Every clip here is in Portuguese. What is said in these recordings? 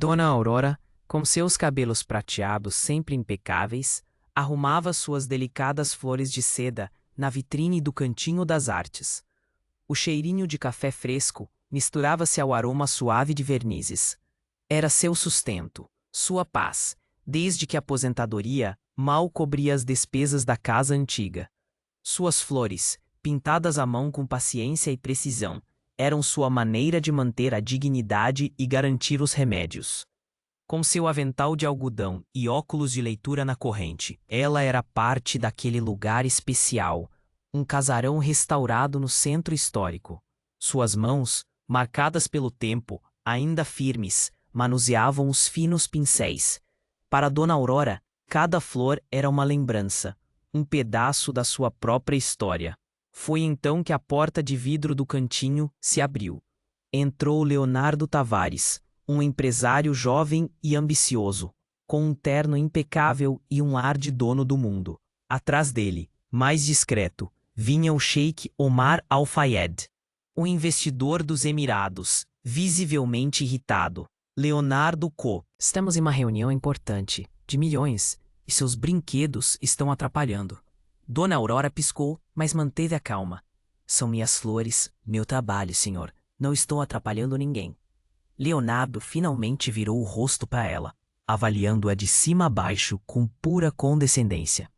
Dona Aurora, com seus cabelos prateados sempre impecáveis, arrumava suas delicadas flores de seda na vitrine do Cantinho das Artes. O cheirinho de café fresco misturava-se ao aroma suave de vernizes. Era seu sustento, sua paz, desde que a aposentadoria mal cobria as despesas da casa antiga. Suas flores, pintadas à mão com paciência e precisão, eram sua maneira de manter a dignidade e garantir os remédios. Com seu avental de algodão e óculos de leitura na corrente, ela era parte daquele lugar especial, um casarão restaurado no centro histórico. Suas mãos, marcadas pelo tempo, ainda firmes, manuseavam os finos pincéis. Para Dona Aurora, cada flor era uma lembrança, um pedaço da sua própria história. Foi então que a porta de vidro do cantinho se abriu. Entrou Leonardo Tavares, um empresário jovem e ambicioso, com um terno impecável e um ar de dono do mundo. Atrás dele, mais discreto, vinha o Sheik Omar Al-Fayed, o investidor dos Emirados, visivelmente irritado. Leonardo Co. Estamos em uma reunião importante, de milhões, e seus brinquedos estão atrapalhando. Dona Aurora piscou, mas manteve a calma. São minhas flores, meu trabalho, senhor. Não estou atrapalhando ninguém. Leonardo finalmente virou o rosto para ela, avaliando-a de cima a baixo com pura condescendência.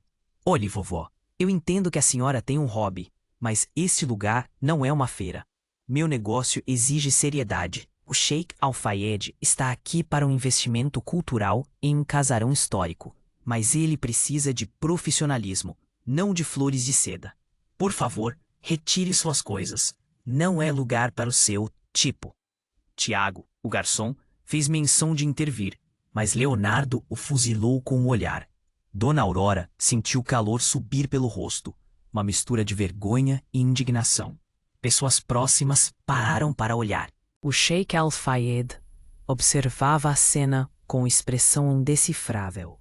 Olhe, vovó, eu entendo que a senhora tem um hobby, mas este lugar não é uma feira. Meu negócio exige seriedade. O Sheik Al-Fayed está aqui para um investimento cultural em um casarão histórico, mas ele precisa de profissionalismo, não de flores de seda. Por favor, retire suas coisas. Não é lugar para o seu tipo. Tiago, o garçom, fez menção de intervir, mas Leonardo o fuzilou com o olhar. Dona Aurora sentiu o calor subir pelo rosto, uma mistura de vergonha e indignação. Pessoas próximas pararam para olhar. O Sheik Al-Fayed observava a cena com expressão indecifrável.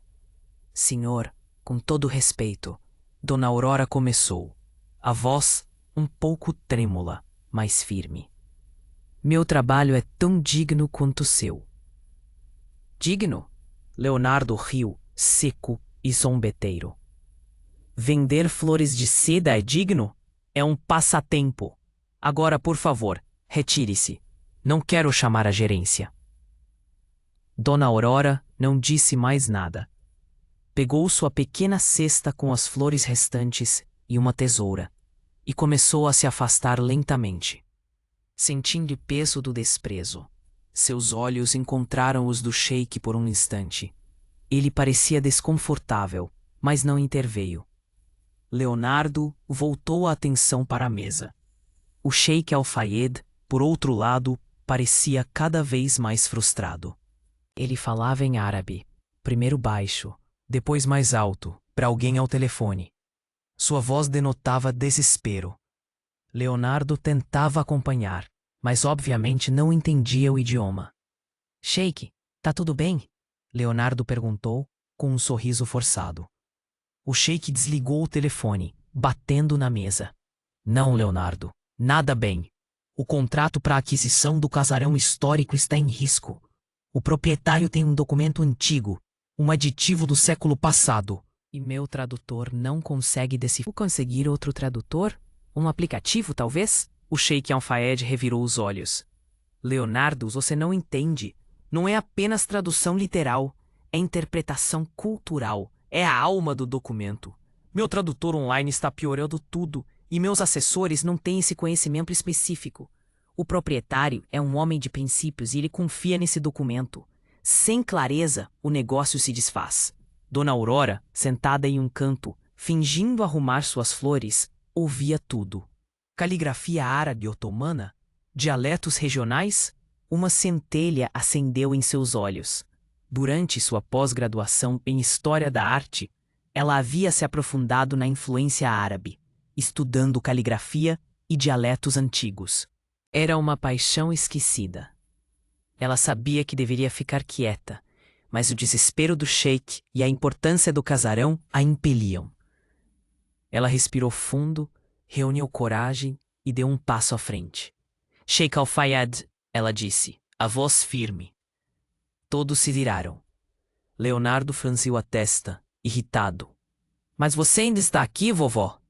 Senhor, com todo respeito, Dona Aurora começou, a voz um pouco trêmula, mas firme. Meu trabalho é tão digno quanto o seu. Digno? Leonardo riu, seco e zombeteiro. Vender flores de seda é digno? É um passatempo. Agora, por favor, retire-se. Não quero chamar a gerência. Dona Aurora não disse mais nada. Pegou sua pequena cesta com as flores restantes e uma tesoura, e começou a se afastar lentamente. Sentindo o peso do desprezo, seus olhos encontraram os do Sheik por um instante. Ele parecia desconfortável, mas não interveio. Leonardo voltou a atenção para a mesa. O Sheik Al-Fayed, por outro lado, parecia cada vez mais frustrado. Ele falava em árabe, primeiro baixo, depois mais alto, para alguém ao telefone. Sua voz denotava desespero. Leonardo tentava acompanhar, mas obviamente não entendia o idioma. Sheik, tá tudo bem? Leonardo perguntou, com um sorriso forçado. O Sheik desligou o telefone, batendo na mesa. Não, Leonardo, nada bem. O contrato para a aquisição do casarão histórico está em risco. O proprietário tem um documento antigo, um aditivo do século passado. E meu tradutor não consegue decifrar. Conseguir outro tradutor? Um aplicativo, talvez? O Sheik Al-Fayed revirou os olhos. Leonardo, você não entende. Não é apenas tradução literal. É interpretação cultural. É a alma do documento. Meu tradutor online está piorando tudo. E meus assessores não têm esse conhecimento específico. O proprietário é um homem de princípios e ele confia nesse documento. Sem clareza, o negócio se desfaz. Dona Aurora, sentada em um canto, fingindo arrumar suas flores, ouvia tudo. Caligrafia árabe otomana? Dialetos regionais? Uma centelha acendeu em seus olhos. Durante sua pós-graduação em História da Arte, ela havia se aprofundado na influência árabe, estudando caligrafia e dialetos antigos. Era uma paixão esquecida. Ela sabia que deveria ficar quieta, mas o desespero do Sheik e a importância do casarão a impeliam. Ela respirou fundo, reuniu coragem e deu um passo à frente. Sheik Al-Fayed, ela disse, a voz firme. Todos se viraram. Leonardo franziu a testa, irritado. Mas você ainda está aqui, vovó?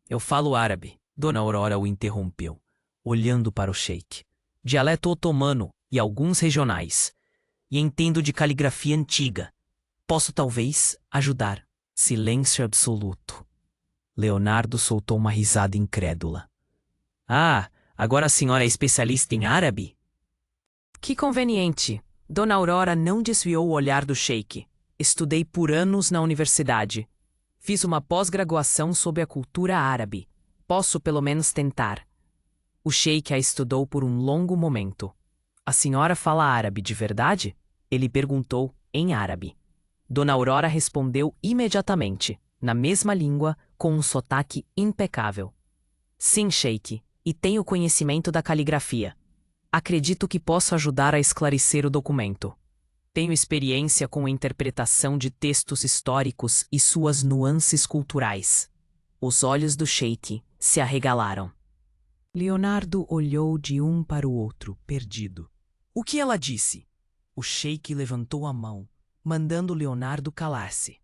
Eu falo árabe, Dona Aurora o interrompeu, olhando para o sheik. Dialeto otomano e alguns regionais. E entendo de caligrafia antiga. Posso talvez ajudar. Silêncio absoluto. Leonardo soltou uma risada incrédula. Ah, agora a senhora é especialista em árabe? Que conveniente. Dona Aurora não desviou o olhar do sheik. Estudei por anos na universidade. Fiz uma pós-graduação sobre a cultura árabe. Posso pelo menos tentar. O sheik a estudou por um longo momento. A senhora fala árabe de verdade? Ele perguntou, em árabe. Dona Aurora respondeu imediatamente, na mesma língua, com um sotaque impecável. Sim, sheik, e tenho conhecimento da caligrafia. Acredito que posso ajudar a esclarecer o documento. Tenho experiência com a interpretação de textos históricos e suas nuances culturais. Os olhos do sheik se arregalaram. Leonardo olhou de um para o outro, perdido. O que ela disse? O sheik levantou a mão, mandando Leonardo calar-se.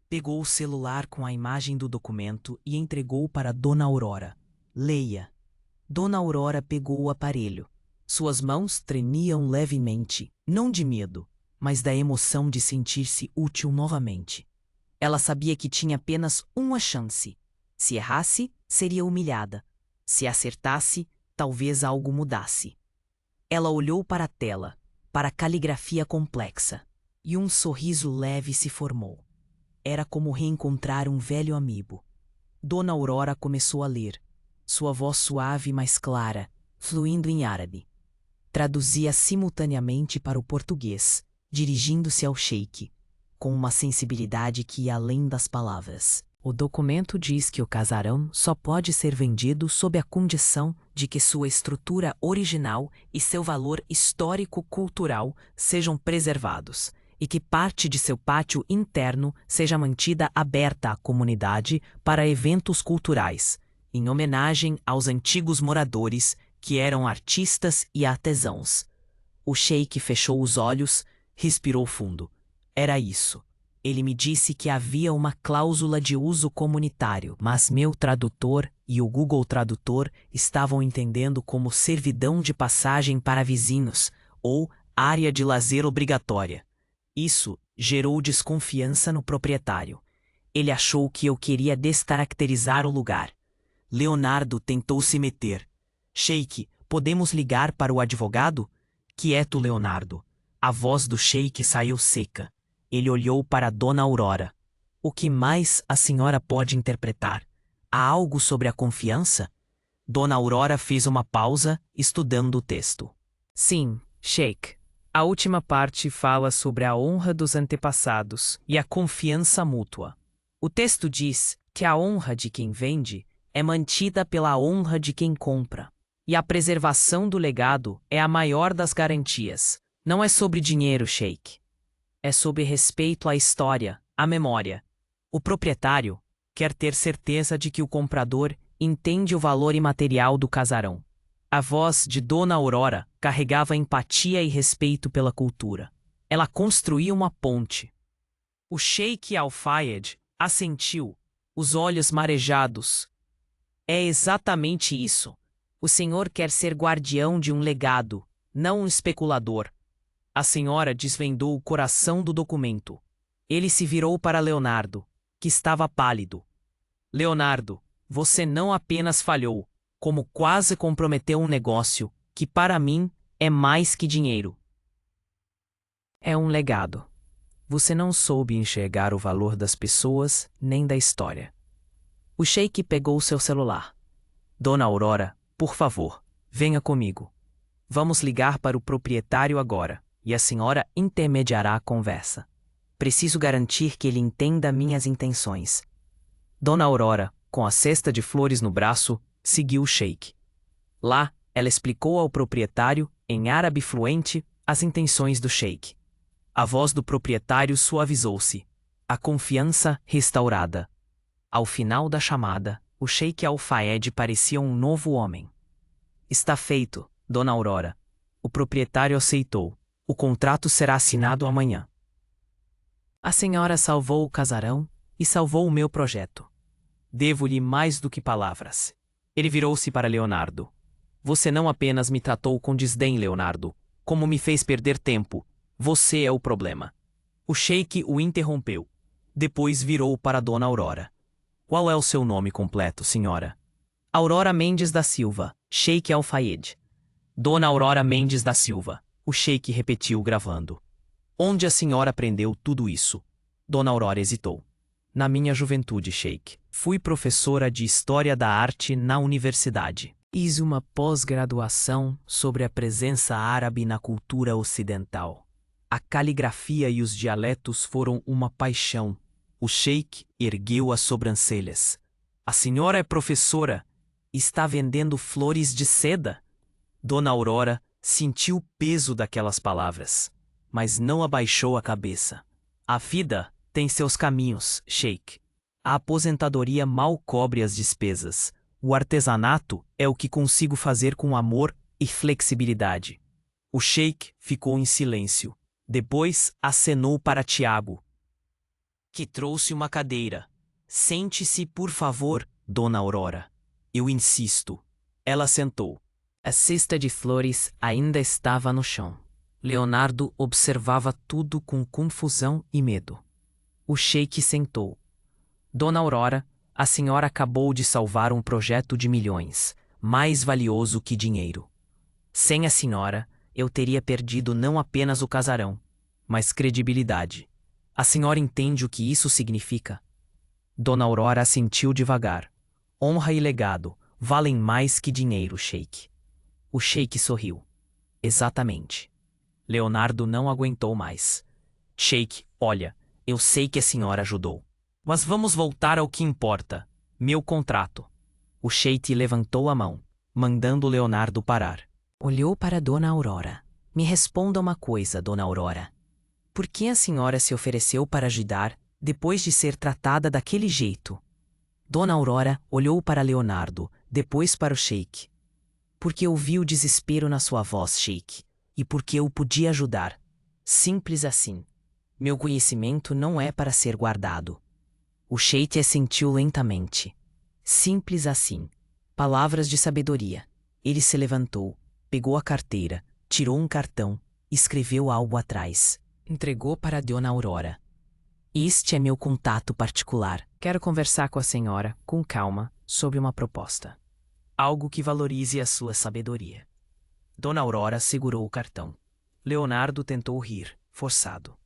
Pegou o celular com a imagem do documento e entregou para Dona Aurora. Leia. Dona Aurora pegou o aparelho. Suas mãos tremiam levemente, não de medo, mas da emoção de sentir-se útil novamente. Ela sabia que tinha apenas uma chance. Se errasse, seria humilhada. Se acertasse, talvez algo mudasse. Ela olhou para a tela, para a caligrafia complexa, e um sorriso leve se formou. Era como reencontrar um velho amigo. Dona Aurora começou a ler, sua voz suave mas clara, fluindo em árabe. Traduzia simultaneamente para o português, dirigindo-se ao sheik, com uma sensibilidade que ia além das palavras. O documento diz que o casarão só pode ser vendido sob a condição de que sua estrutura original e seu valor histórico-cultural sejam preservados, e que parte de seu pátio interno seja mantida aberta à comunidade para eventos culturais, em homenagem aos antigos moradores que eram artistas e artesãos. O sheik fechou os olhos, respirou fundo. Era isso. Ele me disse que havia uma cláusula de uso comunitário, mas meu tradutor e o Google Tradutor estavam entendendo como servidão de passagem para vizinhos ou área de lazer obrigatória. Isso gerou desconfiança no proprietário. Ele achou que eu queria descaracterizar o lugar. Leonardo tentou se meter. Sheik, podemos ligar para o advogado? Quieto, Leonardo. A voz do sheik saiu seca. Ele olhou para Dona Aurora. O que mais a senhora pode interpretar? Há algo sobre a confiança? Dona Aurora fez uma pausa, estudando o texto. Sim, sheik. A última parte fala sobre a honra dos antepassados e a confiança mútua. O texto diz que a honra de quem vende é mantida pela honra de quem compra. E a preservação do legado é a maior das garantias. Não é sobre dinheiro, sheik. É sobre respeito à história, à memória. O proprietário quer ter certeza de que o comprador entende o valor imaterial do casarão. A voz de Dona Aurora carregava empatia e respeito pela cultura. Ela construía uma ponte. O sheik Al-Fayed assentiu, os olhos marejados. É exatamente isso. O senhor quer ser guardião de um legado, não um especulador. A senhora desvendou o coração do documento. Ele se virou para Leonardo, que estava pálido. Leonardo, você não apenas falhou, como quase comprometeu um negócio que, para mim, é mais que dinheiro. É um legado. Você não soube enxergar o valor das pessoas nem da história. O sheik pegou seu celular. Dona Aurora, por favor, venha comigo. Vamos ligar para o proprietário agora, e a senhora intermediará a conversa. Preciso garantir que ele entenda minhas intenções. Dona Aurora, com a cesta de flores no braço, seguiu o sheik. Lá, ela explicou ao proprietário, em árabe fluente, as intenções do sheik. A voz do proprietário suavizou-se. A confiança restaurada. Ao final da chamada, o sheik Al-Fayed parecia um novo homem. Está feito, Dona Aurora. O proprietário aceitou, O contrato será assinado amanhã. A senhora salvou o casarão e salvou o meu projeto. Devo-lhe mais do que palavras. Ele virou-se para Leonardo. Você não apenas me tratou com desdém, Leonardo, como me fez perder tempo. Você é o problema. O sheik o interrompeu. Depois virou para Dona Aurora. Qual é o seu nome completo, senhora? Aurora Mendes da Silva, Sheik Al-Fayed. Dona Aurora Mendes da Silva, o sheik repetiu gravando. Onde a senhora aprendeu tudo isso? Dona Aurora hesitou. Na minha juventude, sheik, fui professora de História da Arte na universidade. Fiz uma pós-graduação sobre a presença árabe na cultura ocidental. A caligrafia e os dialetos foram uma paixão. O sheik ergueu as sobrancelhas. A senhora é professora? Está vendendo flores de seda? Dona Aurora sentiu o peso daquelas palavras, mas não abaixou a cabeça. A vida tem seus caminhos, sheik. A aposentadoria mal cobre as despesas. O artesanato é o que consigo fazer com amor e flexibilidade. O sheik ficou em silêncio. Depois acenou para Tiago, que trouxe uma cadeira. Sente-se, por favor, Dona Aurora. Eu insisto. Ela sentou. A cesta de flores ainda estava no chão. Leonardo observava tudo com confusão e medo. O sheik sentou. Dona Aurora, a senhora acabou de salvar um projeto de milhões, mais valioso que dinheiro. Sem a senhora, eu teria perdido não apenas o casarão, mas credibilidade. A senhora entende o que isso significa? Dona Aurora assentiu devagar. Honra e legado valem mais que dinheiro, sheik. O sheik sorriu. Exatamente. Leonardo não aguentou mais. Sheik, olha, eu sei que a senhora ajudou. Mas vamos voltar ao que importa. Meu contrato. O sheik levantou a mão, mandando Leonardo parar. Olhou para Dona Aurora. Me responda uma coisa, Dona Aurora. Por que a senhora se ofereceu para ajudar depois de ser tratada daquele jeito? Dona Aurora olhou para Leonardo, depois para o sheik. Porque ouvi o desespero na sua voz, sheik, e porque eu podia ajudar. Simples assim. Meu conhecimento não é para ser guardado. O sheik assentiu lentamente. Simples assim. Palavras de sabedoria. Ele se levantou, pegou a carteira, tirou um cartão, escreveu algo atrás. Entregou para Dona Aurora. Este é meu contato particular. Quero conversar com a senhora, com calma, sobre uma proposta. Algo que valorize a sua sabedoria. Dona Aurora segurou o cartão. Leonardo tentou rir, forçado.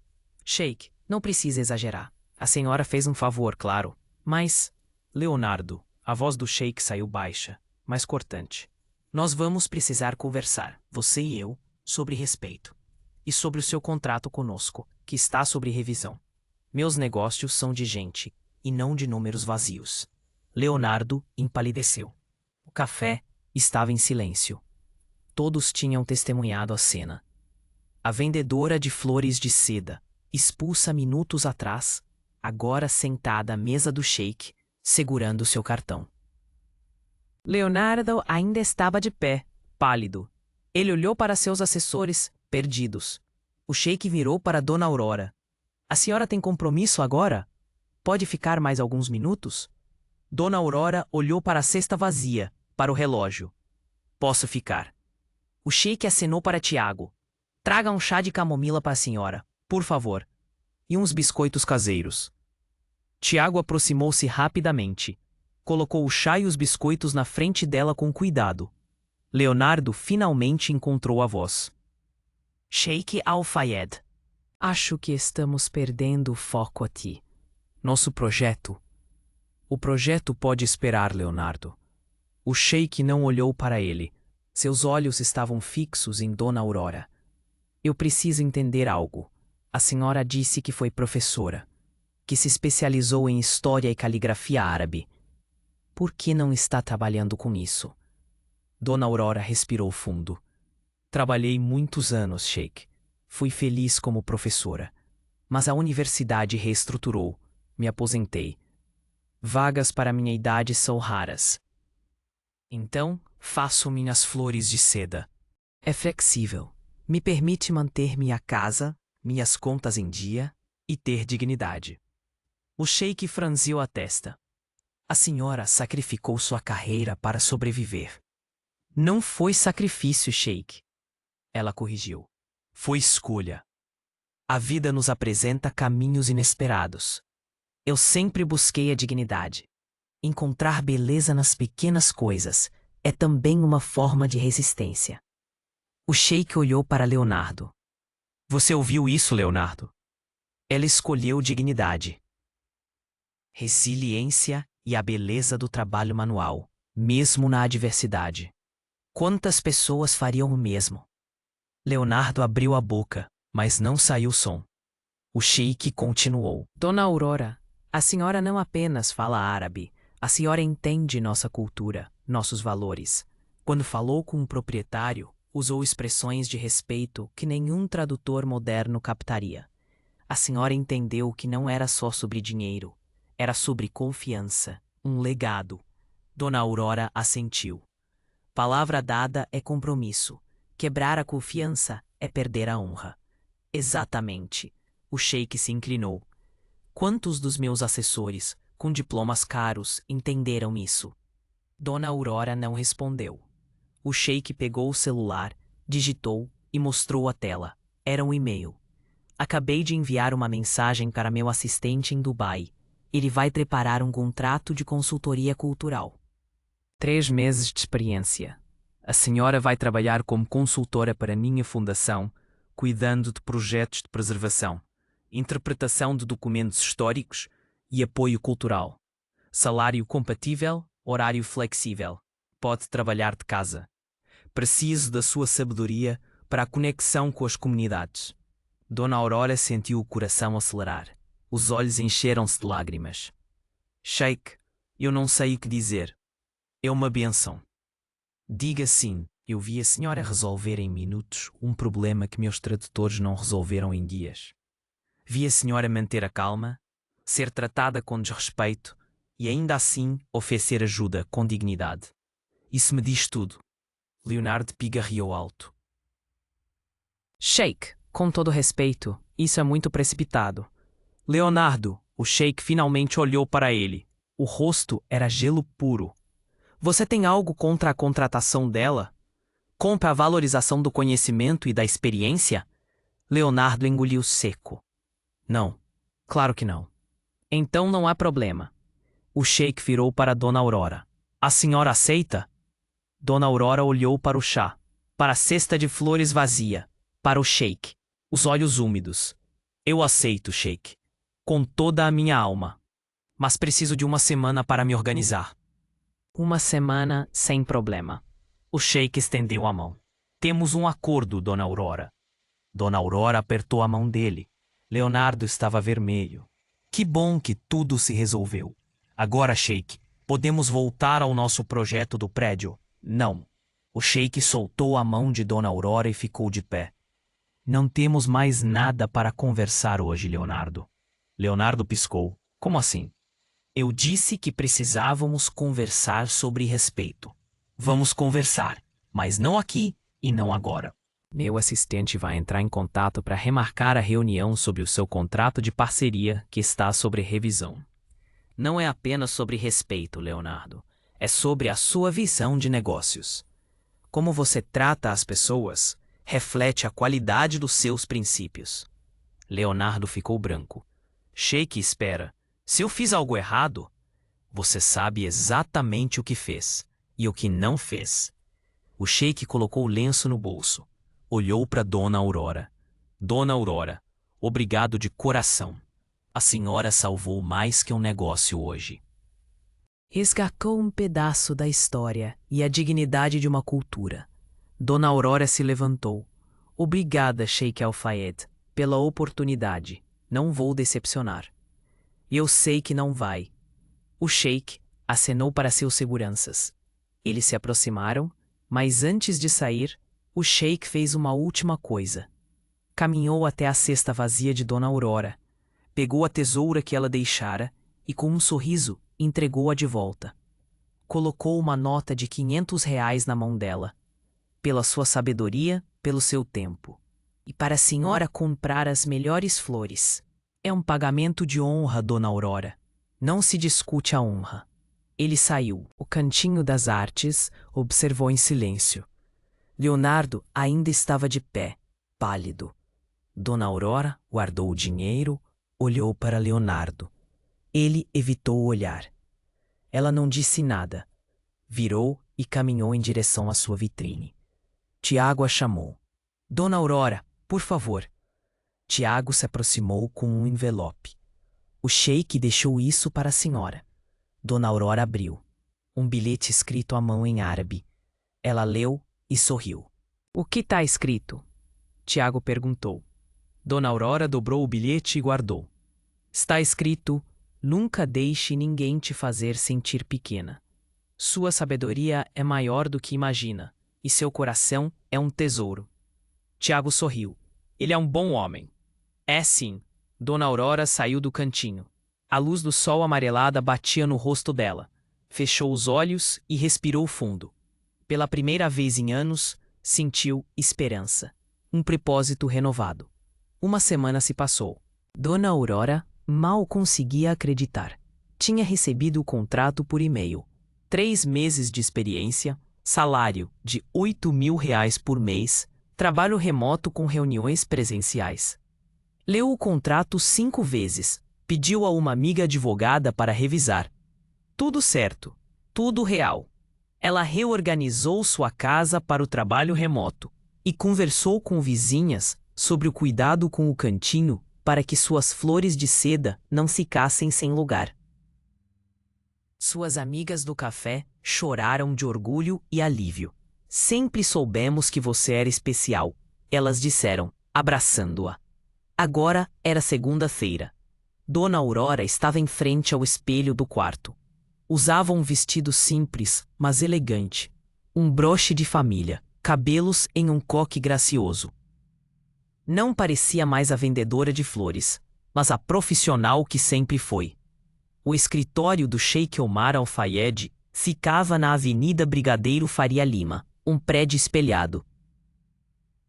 Sheik, não precisa exagerar. A senhora fez um favor, claro. Mas... Leonardo, a voz do sheik saiu baixa, mas cortante. Nós vamos precisar conversar, você e eu, sobre respeito. E sobre o seu contrato conosco, que está sob revisão. Meus negócios são de gente, e não de números vazios. Leonardo empalideceu. O café estava em silêncio. Todos tinham testemunhado a cena. A vendedora de flores de seda, expulsa minutos atrás, agora sentada à mesa do sheik, segurando seu cartão. Leonardo ainda estava de pé, pálido. Ele olhou para seus assessores, perdidos. O sheik virou para Dona Aurora. A senhora tem compromisso agora? Pode ficar mais alguns minutos? Dona Aurora olhou para a cesta vazia, para o relógio. Posso ficar. O sheik acenou para Tiago. Traga um chá de camomila para a senhora, por favor. E uns biscoitos caseiros. Tiago aproximou-se rapidamente. Colocou o chá e os biscoitos na frente dela com cuidado. Leonardo finalmente encontrou a voz. Sheik Al-Fayed. Acho que estamos perdendo o foco aqui. Nosso projeto. O projeto pode esperar, Leonardo. O sheik não olhou para ele. Seus olhos estavam fixos em Dona Aurora. Eu preciso entender algo. A senhora disse que foi professora, que se especializou em história e caligrafia árabe. Por que não está trabalhando com isso? Dona Aurora respirou fundo. Trabalhei muitos anos, sheik. Fui feliz como professora. Mas a universidade reestruturou. Me aposentei. Vagas para minha idade são raras. Então, faço minhas flores de seda. É flexível. Me permite manter minha casa, minhas contas em dia e ter dignidade. O sheik franziu a testa. A senhora sacrificou sua carreira para sobreviver. Não foi sacrifício, sheik. Ela corrigiu. Foi escolha. A vida nos apresenta caminhos inesperados. Eu sempre busquei a dignidade. Encontrar beleza nas pequenas coisas é também uma forma de resistência. O sheik olhou para Leonardo. Você ouviu isso, Leonardo? Ela escolheu dignidade, resiliência e a beleza do trabalho manual, mesmo na adversidade. Quantas pessoas fariam o mesmo? Leonardo abriu a boca, mas não saiu som. O sheik continuou. Dona Aurora, a senhora não apenas fala árabe, a senhora entende nossa cultura, nossos valores. Quando falou com um proprietário, usou expressões de respeito que nenhum tradutor moderno captaria. A senhora entendeu que não era só sobre dinheiro, era sobre confiança, um legado. Dona Aurora assentiu. Palavra dada é compromisso. Quebrar a confiança é perder a honra. Exatamente. O sheik se inclinou. Quantos dos meus assessores, com diplomas caros, entenderam isso? Dona Aurora não respondeu. O sheik pegou o celular, digitou e mostrou a tela. Era um e-mail. Acabei de enviar uma mensagem para meu assistente em Dubai. Ele vai preparar um contrato de consultoria cultural. 3 meses de experiência. A senhora vai trabalhar como consultora para minha fundação, cuidando de projetos de preservação, interpretação de documentos históricos e apoio cultural. Salário compatível, horário flexível. Pode trabalhar de casa. Preciso da sua sabedoria para a conexão com as comunidades. Dona Aurora sentiu o coração acelerar. Os olhos encheram-se de lágrimas. Sheik, eu não sei o que dizer. É uma bênção. Diga sim, eu vi a senhora resolver em minutos um problema que meus tradutores não resolveram em dias. Vi a senhora manter a calma, ser tratada com desrespeito e ainda assim oferecer ajuda com dignidade. Isso me diz tudo. Leonardo pigarreou alto. Sheik, com todo respeito, isso é muito precipitado. Leonardo, o sheik finalmente olhou para ele. O rosto era gelo puro. Você tem algo contra a contratação dela? Contra a valorização do conhecimento e da experiência? Leonardo engoliu seco. Não, claro que não. Então não há problema. O sheik virou para Dona Aurora. A senhora aceita? Dona Aurora olhou para o chá, para a cesta de flores vazia, para o sheik, os olhos úmidos. Eu aceito, sheik, com toda a minha alma. Mas preciso de uma semana para me organizar. Uma semana sem problema. O sheik estendeu a mão. Temos um acordo, Dona Aurora. Dona Aurora apertou a mão dele. Leonardo estava vermelho. Que bom que tudo se resolveu. Agora, sheik, podemos voltar ao nosso projeto do prédio. Não. O sheik soltou a mão de Dona Aurora e ficou de pé. Não temos mais nada para conversar hoje, Leonardo. Leonardo piscou. Como assim? Eu disse que precisávamos conversar sobre respeito. Vamos conversar, mas não aqui e não agora. Meu assistente vai entrar em contato para remarcar a reunião sobre o seu contrato de parceria que está sobre revisão. Não é apenas sobre respeito, Leonardo. É sobre a sua visão de negócios. Como você trata as pessoas reflete a qualidade dos seus princípios. Leonardo ficou branco. Sheik espera. Se eu fiz algo errado, você sabe exatamente o que fez e o que não fez. O sheik colocou o lenço no bolso. Olhou para Dona Aurora. Dona Aurora, obrigado de coração. A senhora salvou mais que um negócio hoje. Resgatou um pedaço da história e a dignidade de uma cultura. Dona Aurora se levantou. Obrigada, Sheik Al-Fayed, pela oportunidade. Não vou decepcionar. Eu sei que não vai. O sheik acenou para seus seguranças. Eles se aproximaram, mas antes de sair, o sheik fez uma última coisa. Caminhou até a cesta vazia de Dona Aurora, pegou a tesoura que ela deixara e, com um sorriso, entregou-a de volta. Colocou uma nota de R$ 500 na mão dela. Pela sua sabedoria, pelo seu tempo. E para a senhora comprar as melhores flores. É um pagamento de honra, Dona Aurora. Não se discute a honra. Ele saiu. O cantinho das artes observou em silêncio. Leonardo ainda estava de pé, pálido. Dona Aurora guardou o dinheiro, olhou para Leonardo. Ele evitou o olhar. Ela não disse nada. Virou e caminhou em direção à sua vitrine. Tiago a chamou. Dona Aurora, por favor. Tiago se aproximou com um envelope. O sheik deixou isso para a senhora. Dona Aurora abriu. Um bilhete escrito à mão em árabe. Ela leu e sorriu. O que está escrito? Tiago perguntou. Dona Aurora dobrou o bilhete e guardou. Está escrito: nunca deixe ninguém te fazer sentir pequena. Sua sabedoria é maior do que imagina, e seu coração é um tesouro. Tiago sorriu. Ele é um bom homem. É sim. Dona Aurora saiu do cantinho. A luz do sol amarelada batia no rosto dela. Fechou os olhos e respirou fundo. Pela primeira vez em anos, sentiu esperança. Um propósito renovado. Uma semana se passou. Dona Aurora mal conseguia acreditar. Tinha recebido o contrato por e-mail. 3 meses de experiência, salário de R$ 8.000 por mês, trabalho remoto com reuniões presenciais. Leu o contrato 5 vezes, pediu a uma amiga advogada para revisar. Tudo certo, tudo real. Ela reorganizou sua casa para o trabalho remoto e conversou com vizinhas sobre o cuidado com o cantinho para que suas flores de seda não ficassem sem lugar. Suas amigas do café choraram de orgulho e alívio. Sempre soubemos que você era especial, elas disseram, abraçando-a. Agora era segunda-feira. Dona Aurora estava em frente ao espelho do quarto. Usava um vestido simples, mas elegante. Um broche de família, cabelos em um coque gracioso. Não parecia mais a vendedora de flores, mas a profissional que sempre foi. O escritório do Sheik Omar Al-Fayed ficava na Avenida Brigadeiro Faria Lima, um prédio espelhado.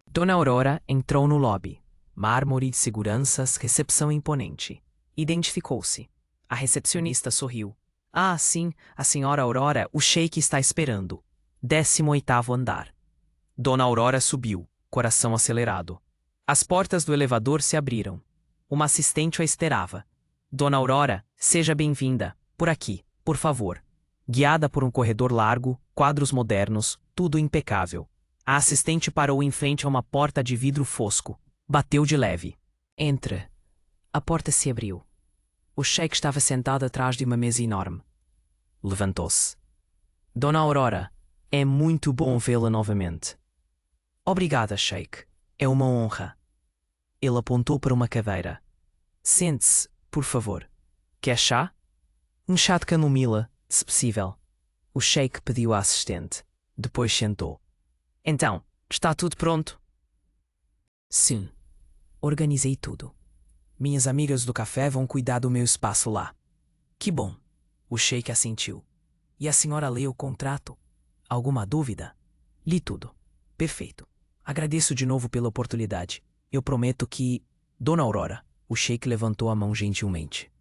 Dona Aurora entrou no lobby. Mármore de seguranças, recepção imponente. Identificou-se. A recepcionista sorriu. Ah, sim, a senhora Aurora, o Sheik está esperando. 18º andar. Dona Aurora subiu, coração acelerado. As portas do elevador se abriram. Uma assistente a esperava. Dona Aurora, seja bem-vinda. Por aqui, por favor. Guiada por um corredor largo, quadros modernos, tudo impecável. A assistente parou em frente a uma porta de vidro fosco. Bateu de leve. Entra. A porta se abriu. O sheik estava sentado atrás de uma mesa enorme. Levantou-se. Dona Aurora, é muito bom vê-la novamente. Obrigada, sheik. É uma honra. Ele apontou para uma cadeira. Sente-se, por favor. Quer chá? Um chá de camomila, se possível. O sheik pediu à assistente. Depois sentou. Então, está tudo pronto? Sim. Organizei tudo. Minhas amigas do café vão cuidar do meu espaço lá. Que bom. O sheik assentiu. E a senhora leu o contrato? Alguma dúvida? Li tudo. Perfeito. Agradeço de novo pela oportunidade. Eu prometo que... Dona Aurora, o sheik levantou a mão gentilmente.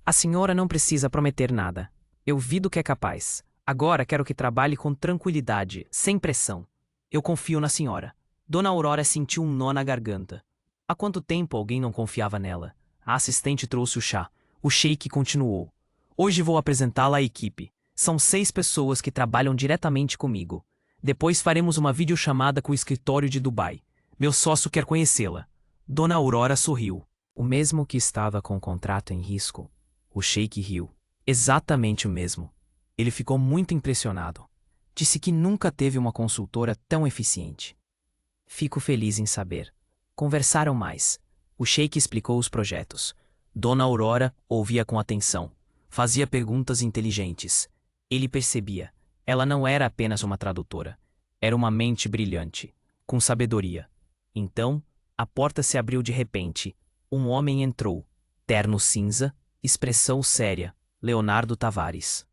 A senhora não precisa prometer nada. Eu vi do que é capaz. Agora quero que trabalhe com tranquilidade, sem pressão. Eu confio na senhora. Dona Aurora sentiu um nó na garganta. Há quanto tempo alguém não confiava nela? A assistente trouxe o chá. O sheik continuou. Hoje vou apresentá-la à equipe. São 6 pessoas que trabalham diretamente comigo. Depois faremos uma videochamada com o escritório de Dubai. Meu sócio quer conhecê-la. Dona Aurora sorriu. O mesmo que estava com o contrato em risco. O sheik riu. Exatamente o mesmo. Ele ficou muito impressionado. Disse que nunca teve uma consultora tão eficiente. Fico feliz em saber. Conversaram mais. O sheik explicou os projetos. Dona Aurora ouvia com atenção. Fazia perguntas inteligentes. Ele percebia. Ela não era apenas uma tradutora. Era uma mente brilhante, com sabedoria. Então, a porta se abriu de repente. Um homem entrou. Terno cinza, expressão séria. Leonardo Tavares.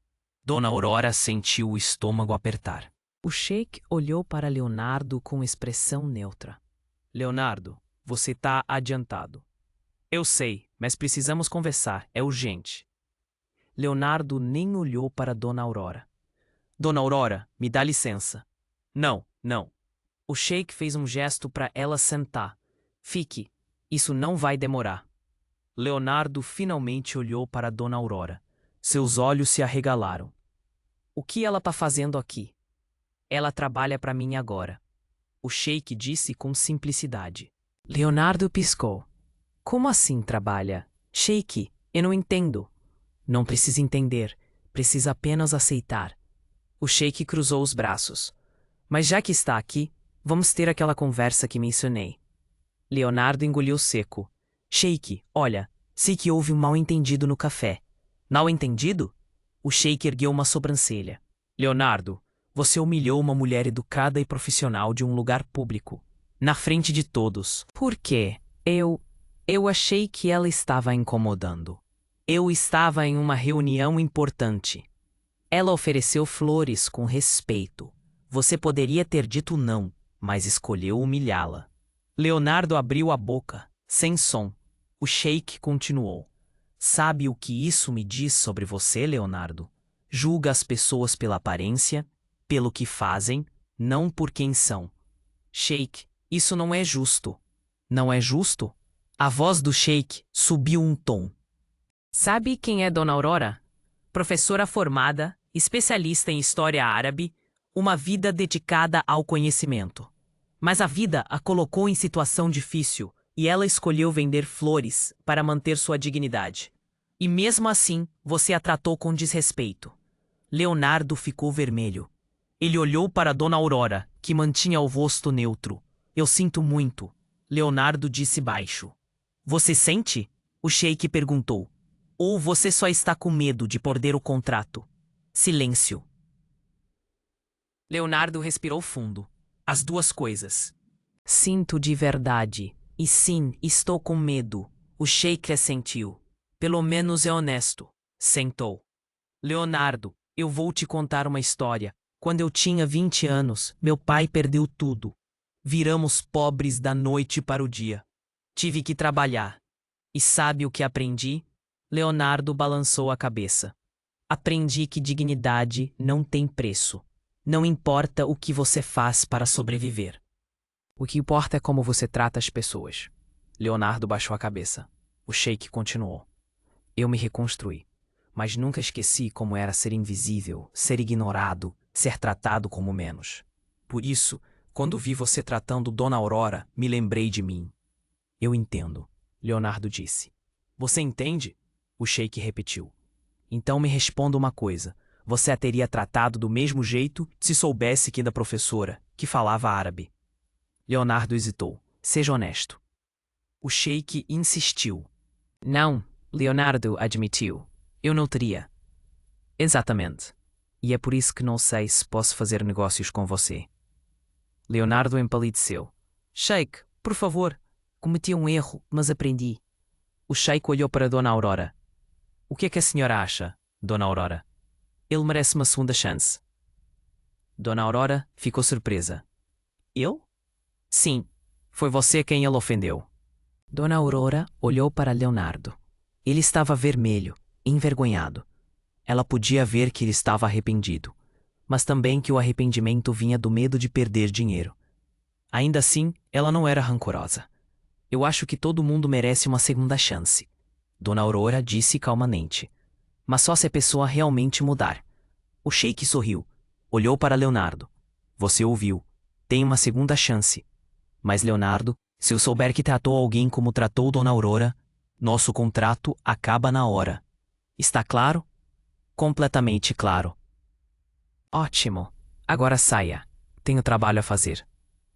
Dona Aurora sentiu o estômago apertar. O sheik olhou para Leonardo com expressão neutra. Leonardo, você tá adiantado. Eu sei, mas precisamos conversar, é urgente. Leonardo nem olhou para Dona Aurora. Dona Aurora, me dá licença. Não, não. O Sheik fez um gesto para ela sentar. Fique, isso não vai demorar. Leonardo finalmente olhou para Dona Aurora. Seus olhos se arregalaram. O que ela tá fazendo aqui? Ela trabalha para mim agora. O Sheik disse com simplicidade. Leonardo piscou. Como assim trabalha? Sheik, eu não entendo. Não precisa entender, precisa apenas aceitar. O Sheik cruzou os braços. Mas já que está aqui, vamos ter aquela conversa que mencionei. Leonardo engoliu seco. Sheik, olha, sei que houve um mal-entendido no café. Mal-entendido? O Sheik ergueu uma sobrancelha. Leonardo, você humilhou uma mulher educada e profissional de um lugar público. Na frente de todos. Por quê? Eu achei que ela estava incomodando. Eu estava em uma reunião importante. Ela ofereceu flores com respeito. Você poderia ter dito não, mas escolheu humilhá-la. Leonardo abriu a boca, sem som. O Sheik continuou. Sabe o que isso me diz sobre você, Leonardo? Julga as pessoas pela aparência, pelo que fazem, não por quem são. Sheik, isso não é justo. Não é justo? A voz do Sheik subiu um tom. Sabe quem é Dona Aurora? Professora formada, especialista em história árabe, uma vida dedicada ao conhecimento. Mas a vida a colocou em situação difícil e ela escolheu vender flores para manter sua dignidade. E mesmo assim, você a tratou com desrespeito. Leonardo ficou vermelho. Ele olhou para Dona Aurora, que mantinha o rosto neutro. Eu sinto muito, Leonardo disse baixo. Você sente? O Sheik perguntou. Ou você só está com medo de perder o contrato? Silêncio. Leonardo respirou fundo. As duas coisas. Sinto de verdade. E sim, estou com medo. O Sheik assentiu. Pelo menos é honesto. Sentou. Leonardo, eu vou te contar uma história. Quando eu tinha 20 anos, meu pai perdeu tudo. Viramos pobres da noite para o dia. Tive que trabalhar. E sabe o que aprendi? Leonardo balançou a cabeça. Aprendi que dignidade não tem preço. Não importa o que você faz para sobreviver. O que importa é como você trata as pessoas. Leonardo baixou a cabeça. O Sheik continuou. Eu me reconstruí, mas nunca esqueci como era ser invisível, ser ignorado, ser tratado como menos. Por isso, quando vi você tratando Dona Aurora, me lembrei de mim. Eu entendo, Leonardo disse. Você entende? O Sheik repetiu. Então me responda uma coisa. Você a teria tratado do mesmo jeito se soubesse que da professora, que falava árabe? Leonardo hesitou. Seja honesto. O Sheik insistiu. Não, Leonardo admitiu. Eu não teria. Exatamente. E é por isso que não sei se posso fazer negócios com você. Leonardo empalideceu. Sheik, por favor. Cometi um erro, mas aprendi. O Sheik olhou para Dona Aurora. O que é que a senhora acha, Dona Aurora? Ele merece uma segunda chance. Dona Aurora ficou surpresa. Eu? Sim, foi você quem ele ofendeu. Dona Aurora olhou para Leonardo. Ele estava vermelho, envergonhado. Ela podia ver que ele estava arrependido, mas também que o arrependimento vinha do medo de perder dinheiro. Ainda assim, ela não era rancorosa. Eu acho que todo mundo merece uma segunda chance, Dona Aurora disse calmamente. Mas só se a pessoa realmente mudar. O Sheik sorriu. Olhou para Leonardo. Você ouviu. Tem uma segunda chance. Mas Leonardo, se eu souber que tratou alguém como tratou Dona Aurora, nosso contrato acaba na hora. Está claro? Completamente claro. Ótimo. Agora saia. Tenho trabalho a fazer.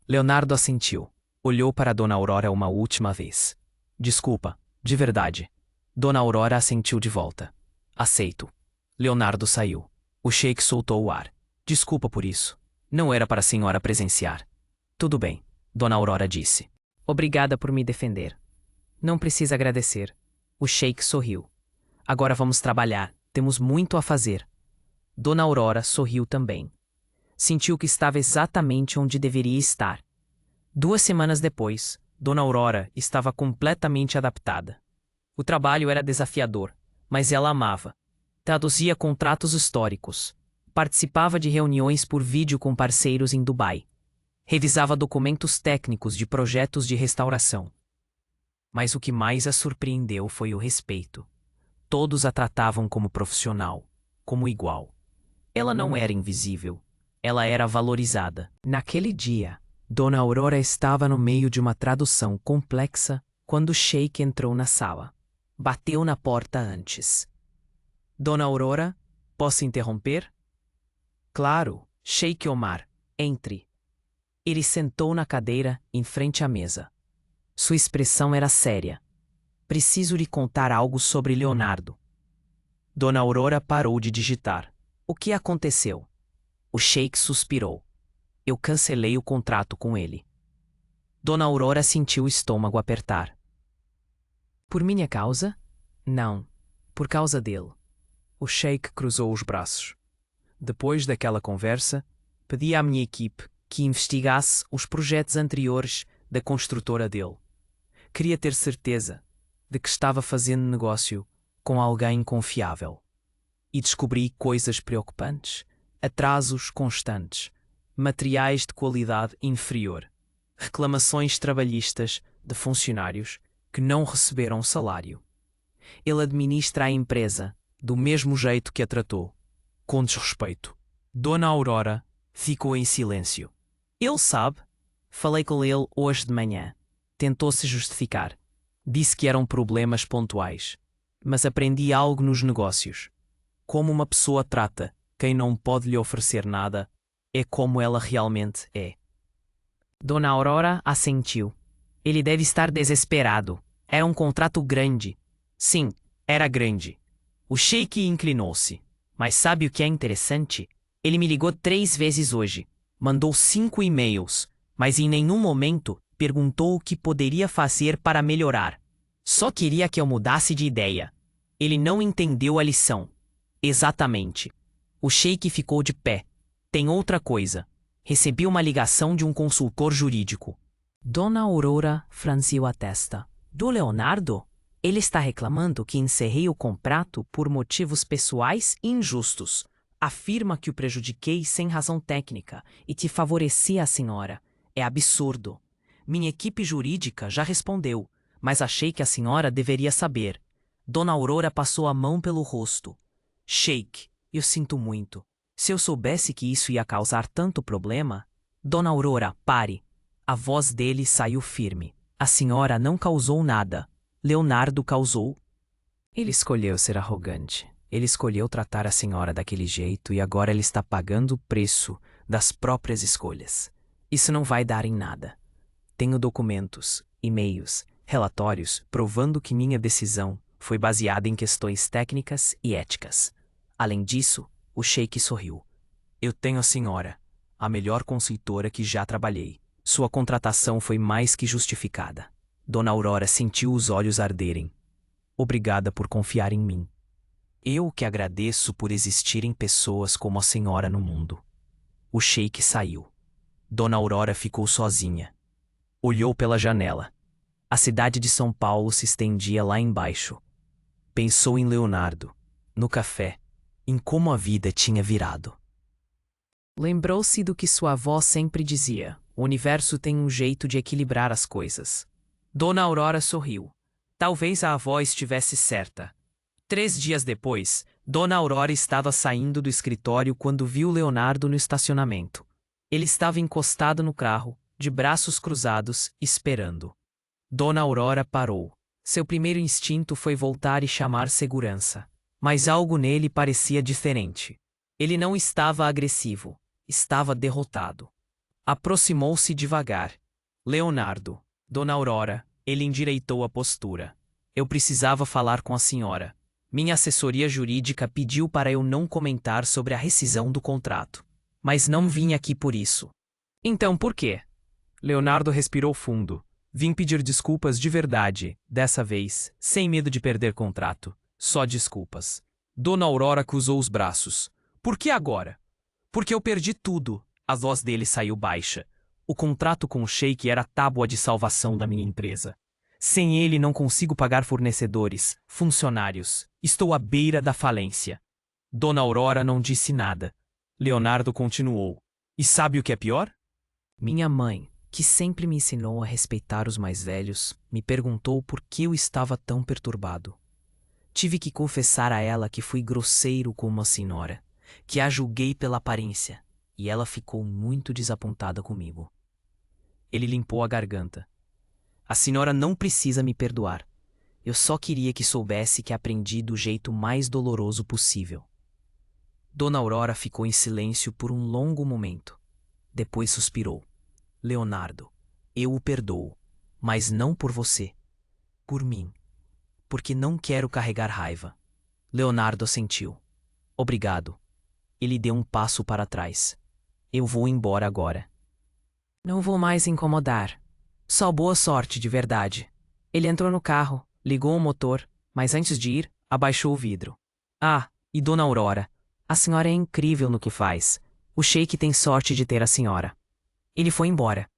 Leonardo assentiu. Olhou para Dona Aurora uma última vez. Desculpa, de verdade. Dona Aurora assentiu de volta. Aceito. Leonardo saiu. O Sheik soltou o ar. Desculpa por isso. Não era para a senhora presenciar. Tudo bem, Dona Aurora disse. Obrigada por me defender. Não precisa agradecer. O Sheik sorriu. Agora vamos trabalhar. Temos muito a fazer. Dona Aurora sorriu também. Sentiu que estava exatamente onde deveria estar. 2 semanas depois, Dona Aurora estava completamente adaptada. O trabalho era desafiador, mas ela amava. Traduzia contratos históricos, participava de reuniões por vídeo com parceiros em Dubai, revisava documentos técnicos de projetos de restauração. Mas o que mais a surpreendeu foi o respeito. Todos a tratavam como profissional, como igual. Ela não era invisível, ela era valorizada. Naquele dia, Dona Aurora estava no meio de uma tradução complexa quando o Sheik entrou na sala. Bateu na porta antes. Dona Aurora, posso interromper? Claro, Sheik Omar, entre. Ele sentou na cadeira, em frente à mesa. Sua expressão era séria. Preciso lhe contar algo sobre Leonardo. Dona Aurora parou de digitar. O que aconteceu? O Sheik suspirou. Eu cancelei o contrato com ele. Dona Aurora sentiu o estômago apertar. Por minha causa? Não, por causa dele. O Sheik cruzou os braços. Depois daquela conversa, pedi à minha equipe que investigasse os projetos anteriores da construtora dele. Queria ter certeza de que estava fazendo negócio com alguém confiável. E descobri coisas preocupantes, atrasos constantes, materiais de qualidade inferior, reclamações trabalhistas de funcionários que não receberam salário. Ele administra a empresa do mesmo jeito que a tratou, com desrespeito. Dona Aurora ficou em silêncio. Ele sabe. Falei com ele hoje de manhã. Tentou se justificar. Disse que eram problemas pontuais. Mas aprendi algo nos negócios. Como uma pessoa trata quem não pode lhe oferecer nada, é como ela realmente é. Dona Aurora assentiu. Ele deve estar desesperado. Era um contrato grande. Sim, era grande. O Sheik inclinou-se. Mas sabe o que é interessante? Ele me ligou 3 vezes hoje. Mandou 5 e-mails, mas em nenhum momento perguntou o que poderia fazer para melhorar. Só queria que eu mudasse de ideia. Ele não entendeu a lição. Exatamente. O Sheik ficou de pé. Tem outra coisa. Recebi uma ligação de um consultor jurídico. Dona Aurora franziu a testa. Do Leonardo? Ele está reclamando que encerrei o contrato por motivos pessoais e injustos. Afirma que o prejudiquei sem razão técnica e te favoreci a senhora. É absurdo. Minha equipe jurídica já respondeu, mas achei que a senhora deveria saber. Dona Aurora passou a mão pelo rosto. Sheik, eu sinto muito. Se eu soubesse que isso ia causar tanto problema... Dona Aurora, pare. A voz dele saiu firme. A senhora não causou nada. Leonardo causou. Ele escolheu ser arrogante. Ele escolheu tratar a senhora daquele jeito e agora ele está pagando o preço das próprias escolhas. Isso não vai dar em nada. Tenho documentos, e-mails, relatórios provando que minha decisão foi baseada em questões técnicas e éticas. Além disso, o Sheik sorriu. Eu tenho a senhora, a melhor consultora que já trabalhei. Sua contratação foi mais que justificada. Dona Aurora sentiu os olhos arderem. Obrigada por confiar em mim. Eu que agradeço por existirem pessoas como a senhora no mundo. O Sheik saiu. Dona Aurora ficou sozinha. Olhou pela janela. A cidade de São Paulo se estendia lá embaixo. Pensou em Leonardo, no café, em como a vida tinha virado. Lembrou-se do que sua avó sempre dizia: o universo tem um jeito de equilibrar as coisas. Dona Aurora sorriu. Talvez a avó estivesse certa. 3 dias depois, Dona Aurora estava saindo do escritório quando viu Leonardo no estacionamento. Ele estava encostado no carro, de braços cruzados, esperando. Dona Aurora parou. Seu primeiro instinto foi voltar e chamar segurança. Mas algo nele parecia diferente. Ele não estava agressivo. Estava derrotado. Aproximou-se devagar. Leonardo. Dona Aurora, ele endireitou a postura. Eu precisava falar com a senhora. Minha assessoria jurídica pediu para eu não comentar sobre a rescisão do contrato. Mas não vim aqui por isso. Então por quê? Leonardo respirou fundo. Vim pedir desculpas de verdade, dessa vez, sem medo de perder contrato. Só desculpas. Dona Aurora cruzou os braços. Por que agora? Porque eu perdi tudo. A voz dele saiu baixa. O contrato com o Sheik era a tábua de salvação da minha empresa. Sem ele não consigo pagar fornecedores, funcionários. Estou à beira da falência. Dona Aurora não disse nada. Leonardo continuou. E sabe o que é pior? Minha mãe, que sempre me ensinou a respeitar os mais velhos, me perguntou por que eu estava tão perturbado. Tive que confessar a ela que fui grosseiro com uma senhora, que a julguei pela aparência, e ela ficou muito desapontada comigo. Ele limpou a garganta. A senhora não precisa me perdoar. Eu só queria que soubesse que aprendi do jeito mais doloroso possível. Dona Aurora ficou em silêncio por um longo momento. Depois suspirou. Leonardo, eu o perdoo, mas não por você. Por mim. Porque não quero carregar raiva. Leonardo assentiu. Obrigado. Ele deu um passo para trás. Eu vou embora agora. Não vou mais incomodar. Só boa sorte de verdade. Ele entrou no carro, ligou o motor, mas antes de ir, abaixou o vidro. Ah, e Dona Aurora, a senhora é incrível no que faz. O Sheik tem sorte de ter a senhora. Ele foi embora.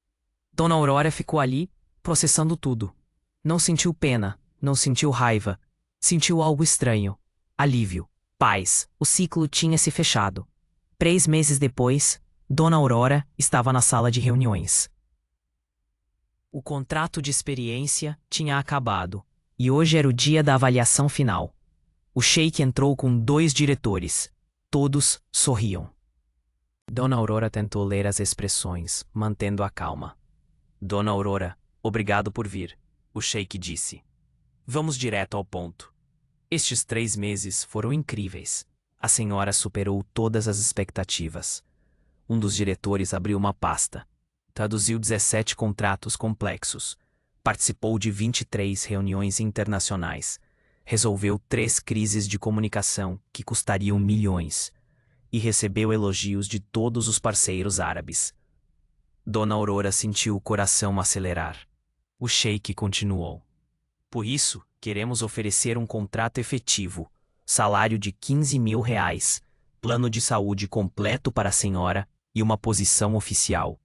Dona Aurora ficou ali, processando tudo. Não sentiu pena, não sentiu raiva. Sentiu algo estranho. Alívio. Paz. O ciclo tinha se fechado. 3 meses depois, Dona Aurora estava na sala de reuniões. O contrato de experiência tinha acabado, e hoje era o dia da avaliação final. O Sheik entrou com 2 diretores. Todos sorriam. Dona Aurora tentou ler as expressões, mantendo a calma. Dona Aurora, obrigado por vir, o Sheik disse. Vamos direto ao ponto. Estes 3 meses foram incríveis. A senhora superou todas as expectativas. Um dos diretores abriu uma pasta. Traduziu 17 contratos complexos. Participou de 23 reuniões internacionais. Resolveu 3 crises de comunicação que custariam milhões. E recebeu elogios de todos os parceiros árabes. Dona Aurora sentiu o coração acelerar. O Sheik continuou. Por isso, queremos oferecer um contrato efetivo, salário de R$ 15.000, plano de saúde completo para a senhora e uma posição oficial.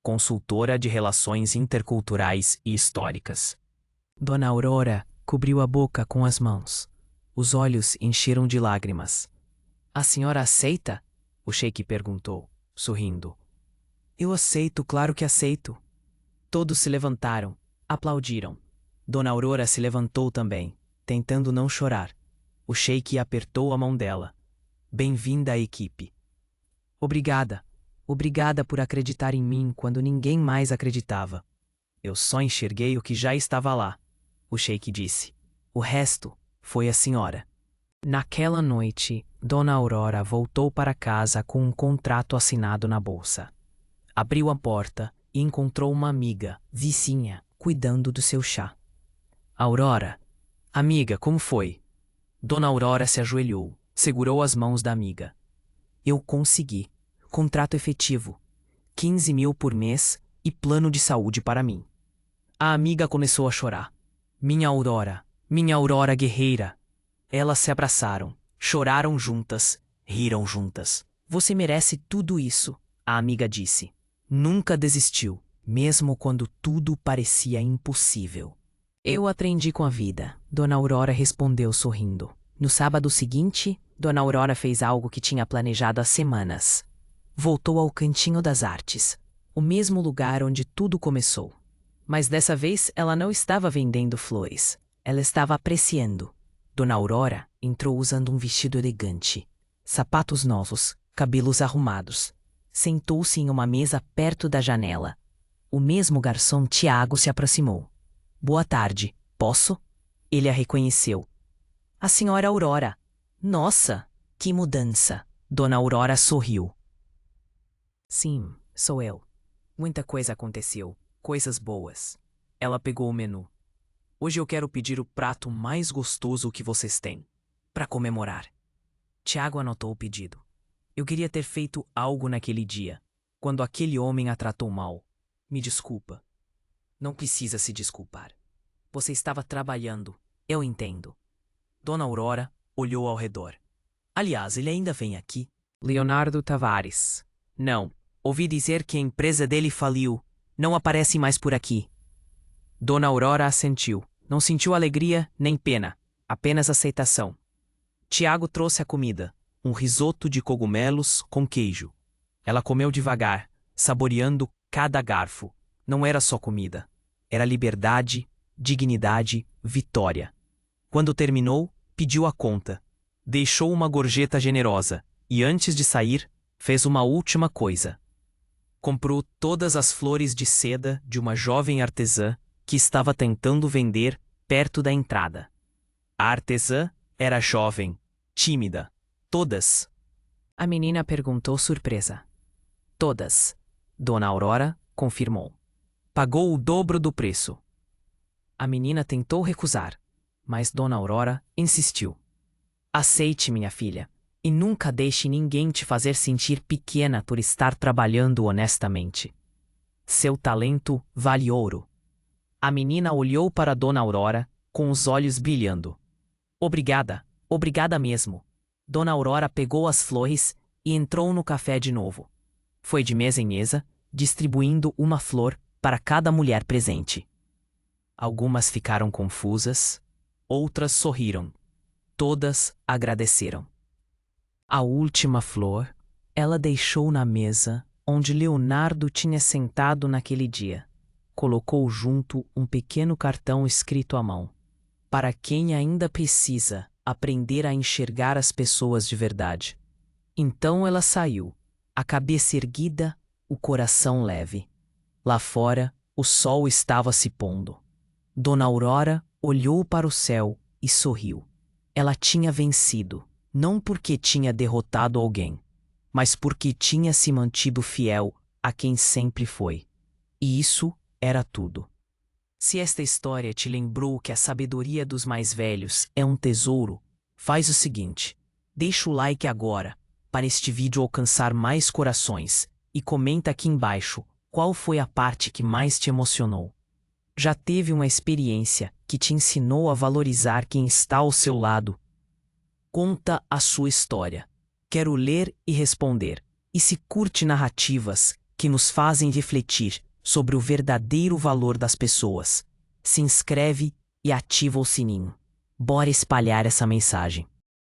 Consultora de Relações Interculturais e Históricas. Dona Aurora cobriu a boca com as mãos. Os olhos encheram de lágrimas. A senhora aceita? O Sheik perguntou, sorrindo. Eu aceito, claro que aceito. Todos se levantaram, aplaudiram. Dona Aurora se levantou também, tentando não chorar. O Sheik apertou a mão dela. Bem-vinda à equipe. Obrigada. Obrigada por acreditar em mim quando ninguém mais acreditava. Eu só enxerguei o que já estava lá, o Sheik disse. O resto foi a senhora. Naquela noite, Dona Aurora voltou para casa com um contrato assinado na bolsa. Abriu a porta e encontrou uma amiga, vizinha, cuidando do seu chá. Aurora, amiga, como foi? Dona Aurora se ajoelhou, segurou as mãos da amiga. Eu consegui. Contrato efetivo. 15.000 por mês e plano de saúde para mim. A amiga começou a chorar. Minha Aurora guerreira. Elas se abraçaram, choraram juntas, riram juntas. Você merece tudo isso, a amiga disse. Nunca desistiu, mesmo quando tudo parecia impossível. Eu aprendi com a vida, Dona Aurora respondeu sorrindo. No sábado seguinte, Dona Aurora fez algo que tinha planejado há semanas. Voltou ao Cantinho das Artes, o mesmo lugar onde tudo começou. Mas dessa vez ela não estava vendendo flores, ela estava apreciando. Dona Aurora entrou usando um vestido elegante, sapatos novos, cabelos arrumados. Sentou-se em uma mesa perto da janela. O mesmo garçom Tiago se aproximou. Boa tarde, posso? Ele a reconheceu. A senhora Aurora. Nossa, que mudança! Dona Aurora sorriu. Sim, sou eu. Muita coisa aconteceu, coisas boas. Ela pegou o menu. Hoje eu quero pedir o prato mais gostoso que vocês têm, para comemorar. Tiago anotou o pedido. Eu queria ter feito algo naquele dia, quando aquele homem a tratou mal. Me desculpa. Não precisa se desculpar. Você estava trabalhando, eu entendo. Dona Aurora olhou ao redor. Aliás, ele ainda vem aqui? Leonardo Tavares. Não, Ouvi dizer que a empresa dele faliu. Não aparece mais por aqui. Dona Aurora assentiu. Não sentiu alegria nem pena, apenas aceitação. Tiago trouxe a comida, um risoto de cogumelos com queijo. Ela comeu devagar, saboreando cada garfo. Não era só comida. Era liberdade, dignidade, vitória. Quando terminou, pediu a conta. Deixou uma gorjeta generosa e, antes de sair, fez uma última coisa. Comprou todas as flores de seda de uma jovem artesã que estava tentando vender perto da entrada. A artesã era jovem, tímida. Todas? A menina perguntou surpresa. Todas. Dona Aurora confirmou. Pagou o dobro do preço. A menina tentou recusar, mas Dona Aurora insistiu. Aceite, minha filha, e nunca deixe ninguém te fazer sentir pequena por estar trabalhando honestamente. Seu talento vale ouro. A menina olhou para Dona Aurora, com os olhos brilhando. Obrigada, obrigada mesmo. Dona Aurora pegou as flores e entrou no café de novo. Foi de mesa em mesa, distribuindo uma flor para cada mulher presente. Algumas ficaram confusas, outras sorriram. Todas agradeceram. A última flor ela deixou na mesa onde Leonardo tinha sentado naquele dia. Colocou junto um pequeno cartão escrito à mão. Para quem ainda precisa aprender a enxergar as pessoas de verdade. Então ela saiu, a cabeça erguida, o coração leve. Lá fora, o sol estava se pondo. Dona Aurora olhou para o céu e sorriu. Ela tinha vencido, não porque tinha derrotado alguém, mas porque tinha se mantido fiel a quem sempre foi. E isso era tudo. Se esta história te lembrou que a sabedoria dos mais velhos é um tesouro, faz o seguinte: deixa o like agora, para este vídeo alcançar mais corações, e comenta aqui embaixo qual foi a parte que mais te emocionou. Já teve uma experiência que te ensinou a valorizar quem está ao seu lado? Conta a sua história. Quero ler e responder. E se curte narrativas que nos fazem refletir sobre o verdadeiro valor das pessoas, se inscreve e ativa o sininho. Bora espalhar essa mensagem.